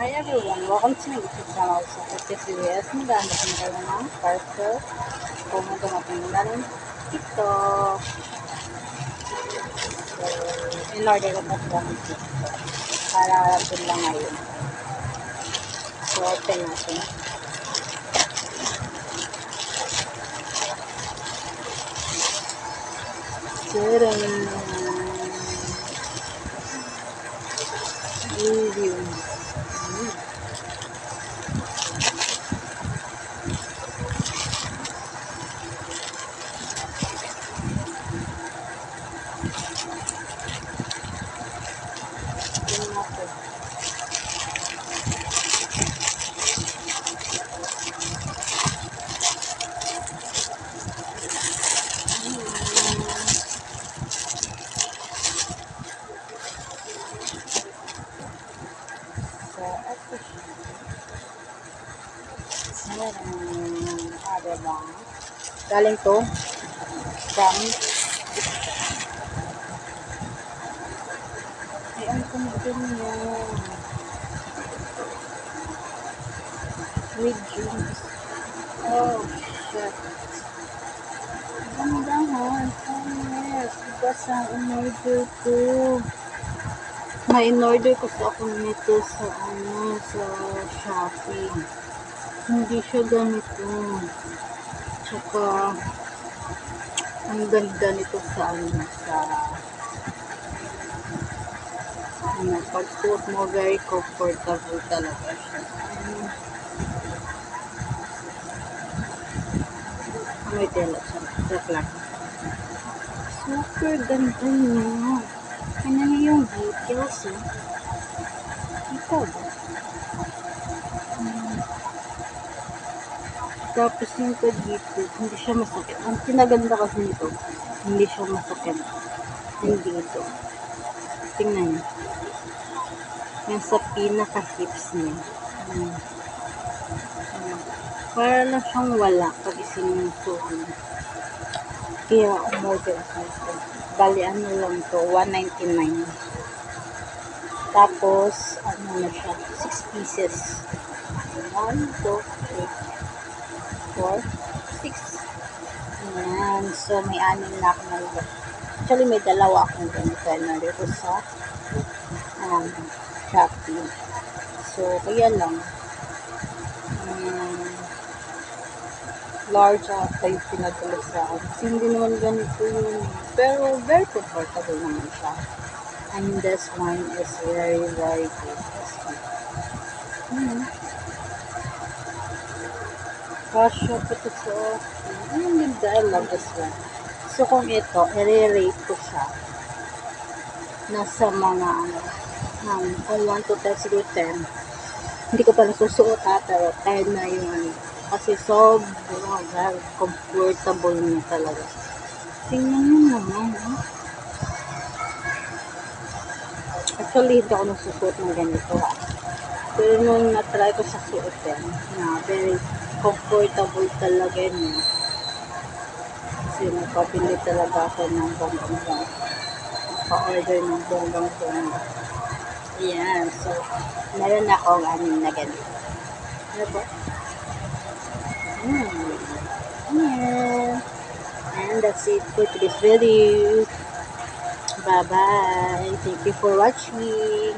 Hi everyone, welcome to my YouTube channel. So for this video, maghanap na kayo ng parcel kung dumating na rin ito. So, in-order ko na siya para doon lang ngayon. So, open natin. Tadaan! Review. Diba? Galing to from ay ang kumagin niya with jeans. Oh shit, gandahan. Yes, diba sa in-order ko, ma-in-order ko sa ako nito sa sa Shopee. Hindi siya ganito. Tsaka, ang ganda nito sa pag-suot mo, very comfortable talaga siya. May tela siya. Reflect. Super ganda niya. Ano na yung details, eh? Ito ba? Tapos yung dito, hindi siya masakit. Ang kinaganda kasi nito, hindi siya masakit. Hindi ito. Tingnan niyo. Yung sa pinaka-hips niya. Para lang siyang wala pag isinusuhan. Kaya umorder ako nito. Bali, ano lang to, $199. Tapos, ano na siya, 6 pieces. 1, 2, 3, 4, 6. Ayan. So, may 6 na ako nalito. Actually, may 2 akong ganito. Nalito sa Shopee. So, kaya lang. Large size pinadala sa akin. Kasi hindi naman ganito yun. Pero, very comfortable naman siya. And this one is very, very good. This one. Kasha po ito sa ang ganda. I love this one. So, kung ito, i-rate ko siya. Nasa mga, kung 1 to 10, siguro 10. Hindi ko pa nasusuot pero 10 na yung kasi sobrang very comfortable niya talaga. Tingnan nyo naman. Actually, hindi ako nasusuot ng ganito. Pero nung na-try ko sa suotin, very comfortable talaga niya. Kasi nagpapili talaga ako ng bonggang-bongga. Naka-order ng bonggang-bongga. Ayan. So, meron akong na ganito. Ano ba? Yeah. And that's it for today's video. Bye-bye. Thank you for watching.